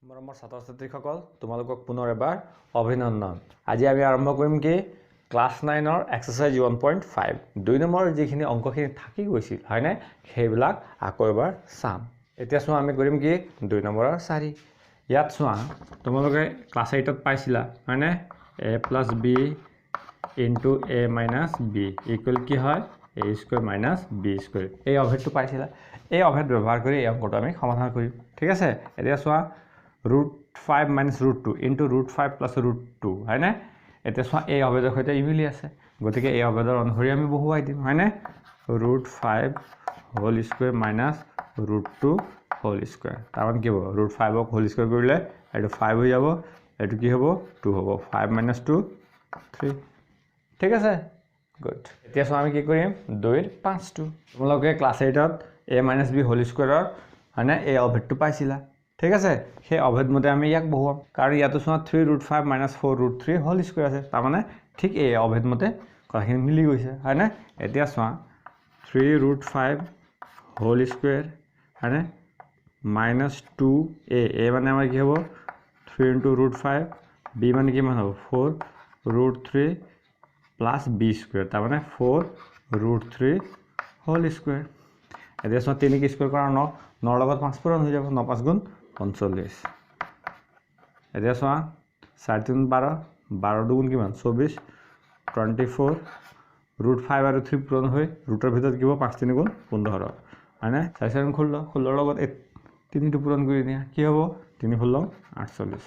মৰমৰ ছাত্ৰ ছাত্ৰীসকল তোমালোকক পুনৰ এবাৰ অভিনন্দন। আজি আমি আৰম্ভ কৰিম কি ক্লাছ 9 ৰ এক্সাৰসাইজ 1.5 দুই নম্বৰ যিখিনি অংকখিনি থাকি গৈছিল হয়নে সেইবিলাক আকৌ এবাৰ চাম। এতিয়া চোৱা আমি কৰিম কি 2 নম্বৰৰ 4 ইয়াত চোৱা তোমালোকে ক্লাছ 8 ত পাইছিলা হয়নে a + b * a - b equal কি হয় a² - b² এই অভেদটো পাইছিলা। এই অভেদ ব্যৱহাৰ কৰি এই অংকটো আমি সমাধান কৰিম। ঠিক আছে এতিয়া চোৱা √5 - √2 * √5 + √2 হয়নে এতিয়া চোৱা এই অভেদৰ সৈতে ইমিলি আছে গতিকে এই অভেদৰ অনুসৰি আমি বহুৱাই দিম হয়নে √5² - √2² তাৰমান কি হ'ব √5 ক হোল স্কয়াৰ কৰিলে এটো 5 হৈ যাব এটো কি হ'ব 2 হ'ব 5 - 2 3 ঠিক আছে গুড। এতিয়া চোৱা আমি কি কৰিম 2 ৰ 5টো তোমালোকে ক্লাছ 8 ত a - b হোল স্কয়াৰৰ হয়নে এই অভেদটো পাইছিলা। ঠিক আছে সেই অভেদ মতে আমি ইয়াক বহুৱাম কাৰণ ইয়াতো চোৱা 3√5 - 4√3 হোল স্কয়াৰ আছে তাৰমানে ঠিক এই অভেদ মতে কথাখিনি মিলি গৈছে হয়নে এতিয়া চোৱা 3√5 হোল স্কয়াৰ হয়নে -2a মানে আমাৰ কি হ'ব 3 * √5 b মানে কিমান হ'ব 4√3 + b² তাৰমানে 4√3 হোল স্কয়াৰ। এতিয়া চোৱা 3 ক স্কয়াৰ কৰা 9 9 লগত 5 পূৰণ হৈ যাব 9 × 5 = 45 এতিয়া চোৱা 4 × 3 = 12 12 × 2 = কিমান 24 24 √5 আৰু 3 পূৰণ হৈ ৰুটৰ ভিতৰত কি হ'ব 5 × 3 = 15 হয়নে 4 × 4 = 16 16 লগত 3টো পূৰণ কৰি দিয়া কি হ'ব 3 × 16 = 48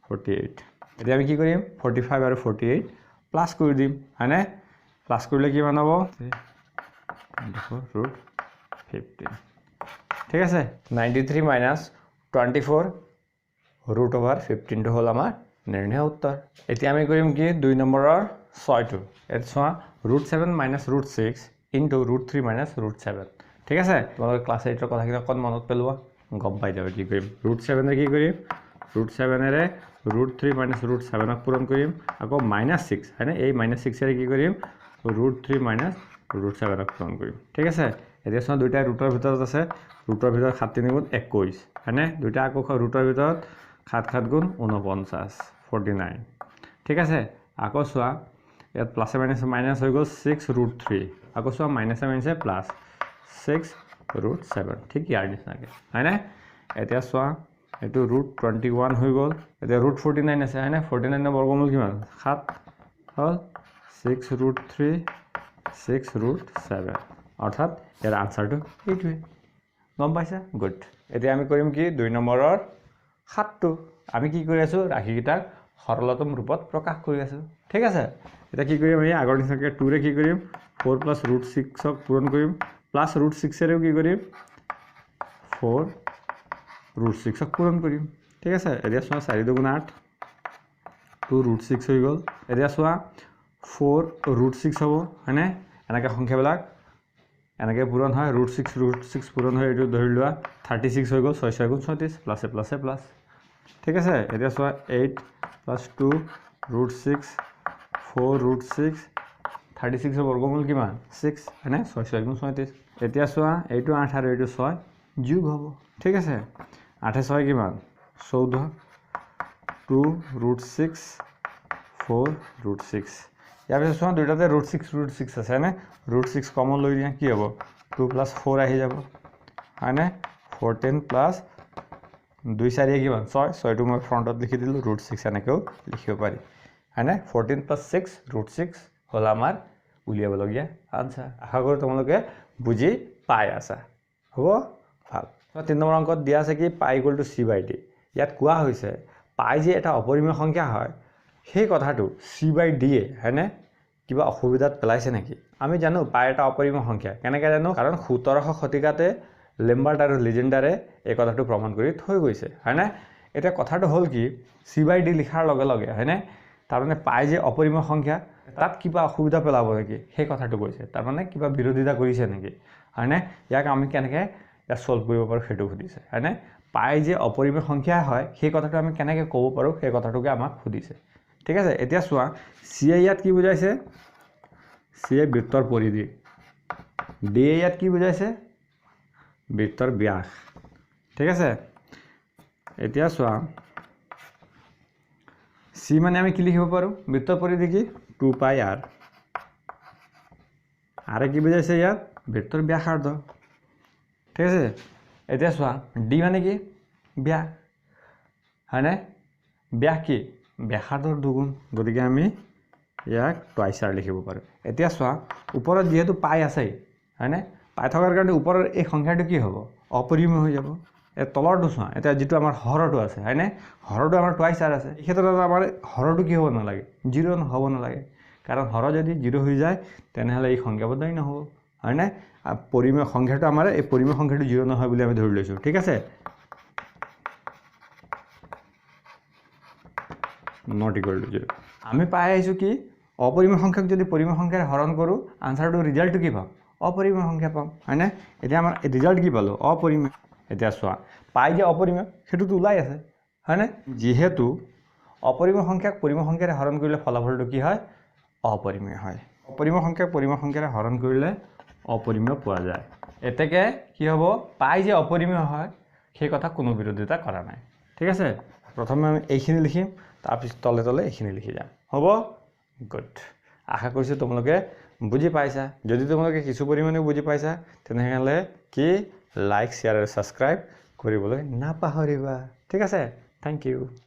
48 এতিয়া আমি কি কৰিম 45 আৰু 48 প্লাস কৰি দিম হয়নে প্লাস কৰিলে কিমান হ'ব 24√15 ঠিক আছে 93 - 24 √15 টো হ'ল আমাৰ নিৰ্ণয় উত্তৰ। এতিয়া আমি কৰিম কি 2 নম্বৰৰ 6টো এটা চোৱা √7 - √6 * √3 - √7 ঠিক আছে তোমালোকে ক্লাছ 8 ৰ কথাখিনি অকণ মনত পেলোৱা গম পাই যাবা কি কৰিম √7 ৰে কি কৰিম √7 ৰে √3 - √7 ক পূৰণ কৰিম আকৌ -6 হয়নে এই -6 ৰে কি কৰিম √3 - √7 ক পূৰণ কৰিম ঠিক আছে। এতিয়া চোৱা দুইটা ৰুটৰ ভিতৰত আছে ৰুটৰ ভিতৰত 7 × 3 = 21 হয়নে দুইটা আকৌ ৰুটৰ ভিতৰত 7 × 7 = 49 49 ঠিক আছে আকৌ চোৱা ইয়াত প্লাসে মাইনাস হৈ গ'ল 6√3 আকৌ চোৱা মাইনাসে মাইনাসে প্লাস 6√7 ঠিক ইয়াৰ নিচিনাকৈ হয়নে এতিয়া চোৱা এইটো √21 হৈ গ'ল এতিয়া √49 আছে হয়নে 49 ৰ বৰ্গমূল কিমান 7 হ'ল 6√3 6√7 অৰ্থাৎ ইয়াৰ আনসাৰটো এইটোৱে গম পাইছা গুড। এতিয়া আমি কৰিম কি 2 নম্বৰৰ 7টো আমি কি কৰি আছো ৰাশিকেইটাক সৰলতম ৰূপত প্ৰকাশ কৰি আছো ঠিক আছে। এতিয়া কি কৰিম আমি আগৰ নিচিনাকৈ 2 ৰে কি কৰিম 4 + √6 ক পূৰণ কৰিম প্লাস √6 ৰেও কি কৰিম 4√6 ক পূৰণ কৰিম ঠিক আছে। এতিয়া চোৱা 4 × 2 = 8 2√6 হৈ গ'ল এতিয়া চোৱা 4√6 হ'ব হয়নে এনেকৈ সংখ্যাবিলাক এনেকৈ পূৰণ হয় √6 পূৰণ হৈ এইটো ধৰি লোৱা 36 হৈ গ'ল 6 × 6 = 36 প্লাসে প্লাসে প্লাস ঠিক আছে। এতিয়া চোৱা 8 + 2 √6 4√6 36 ৰ বৰ্গমূল কিমান 6 হয়নে 6 × 6 = 37 এতিয়া চোৱা এইটো 8 আৰু এইটো 6 যোগ হ'ব ঠিক আছে 8 × 6 কিমান 14 2√6 4√6 ইয়াৰ পিছত চোৱা দুইটাতে √6 আছে হয়নে √6 কমন লৈ দিয়া কি হ'ব 2 + 4 আহি যাব হয়নে 14 + 2 4 কিমান 6 6টো মই ফ্ৰণ্টত লিখি দিলোঁ √6 এনেকৈও লিখিব পাৰি হয়নে 14 + 6 √6 হ'ল আমাৰ উলিয়াবলগীয়া আনসাৰ। আশা কৰোঁ তোমালোকে বুজি পাই আছা হ'ব ভাল। 3 নম্বৰ অংকত দিয়া আছে কি পাই = c/d ইয়াত কোৱা হৈছে পাই যে এটা অপৰিমেয় সংখ্যা হয় সেই কথাটো c/d এ হয়নে কিবা অসুবিধাত পেলাইছে নেকি আমি জানো পাই এটা অপৰিমেয় সংখ্যা কেনেকৈ জানো কাৰণ 1700 শতিকাতে লেম্বাৰ্ট আৰু লিজেণ্ডাৰে এই কথাটো প্ৰমাণ কৰি থৈ গৈছে হয়নে। এতিয়া কথাটো হ'ল কি c/d লিখাৰ লগে লগে হয়নে তাৰমানে পাই যে অপৰিমেয় সংখ্যা তাত কিবা অসুবিধা পেলাব নেকি সেই কথাটো কৈছে তাৰমানে কিবা বিৰোধিতা কৰিছে নেকি হয়নে ইয়াক আমি কেনেকৈ ইয়াক সলভ কৰিব পাৰোঁ সেইটো সুধিছে হয়নে পাই যে অপৰিমেয় সংখ্যা হয় সেই কথাটো আমি কেনেকৈ ক'ব পাৰোঁ সেই কথাটোকে আমাক সুধিছে ঠিক আছে। এতিয়া চোৱা c ইয়াত কি বুজাইছে c বৃত্তৰ পৰিধি d ইয়াত কি বুজাইছে বৃত্তৰ ব্যাস ঠিক আছে এতিয়া চোৱা c মানে আমি কি লিখিব পাৰো বৃত্তৰ পৰিধি কি 2 পাই r আৰে কি বুঝাইছে ইয়াত বৃত্তৰ ব্যাসাৰ্ধ ঠিক আছে এতিয়া চোৱা d মানে কি ব্যাস হয়নে ব্যাস কি ব্যাসাৰ্ধৰ দুগুণ গতিকে আমি ইয়াক টুৱাইছ r লিখিব পাৰো এতিয়া চোৱা ওপৰত যেহেতু পাই আছে হয়নে পাই থকাৰ কাৰণে ওপৰৰ এই সংখ্যাটো কি হ'ব অপৰিমেয় হৈ যাব এই তলৰটো চোৱা এটা যেটো আমাৰ হৰটো আছে হয়নে হৰটো আমাৰ টুৱাইছ r আছে এই ক্ষেত্ৰত আমাৰ হৰটো কি হ'ব নালাগে 0 হ'ব নালাগে কাৰণ হৰ যদি 0 হৈ যায় তেনেহলে এই সংখ্যাবদ্ধই নহব হয়নে পৰিমেয় সংখ্যাটো আমাৰ এই পৰিমেয় সংখ্যাটো 0 নহয় বুলি আমি ধৰি লৈছো ঠিক আছে not equal to 0 আমি পাই আইছো কি অপৰিমেয় সংখ্যাক যদি পৰিমেয় সংখ্যাৰে হৰণ কৰো আনসাৰটো ৰিজাল্টটো কি পাম অপৰিমেয় সংখ্যা পাম হয়নে এতিয়া আমাৰ ৰিজাল্ট কি পালো অপৰিমেয় এতিয়া চোৱা পাই যে অপৰিমেয় হেতুটো ওলাই আছে হয়নে যেহেতু অপৰিমেয় সংখ্যাক পৰিমেয় সংখ্যাৰে হৰণ কৰিলে ফলাফলটো কি হয় অপৰিমেয় হয় অপৰিমেয় সংখ্যাক পৰিমেয় সংখ্যাৰে হৰণ কৰিলে অপৰিমেয় পোৱা যায় এতেকে কি হ'ব পাই যে অপৰিমেয় হয় সেই কথা কোনো বিৰোধিতা কৰা নাই ঠিক আছে প্ৰথমে আমি এইখিনি লিখিম তাৰপিছত তলে তলে এইখিনি লিখি যাম হ'ব গুড আশা কৰিছো তোমালোকে বুজি পাইছা যদি তোমালোকে কিছু পৰিমাণে বুজি পাইছা তেনেহলে কি লাইক শেয়াৰ আৰু সাবস্ক্ৰাইব কৰিবলৈ নাপাহৰিবা ঠিক আছে থ্যাংক ইউ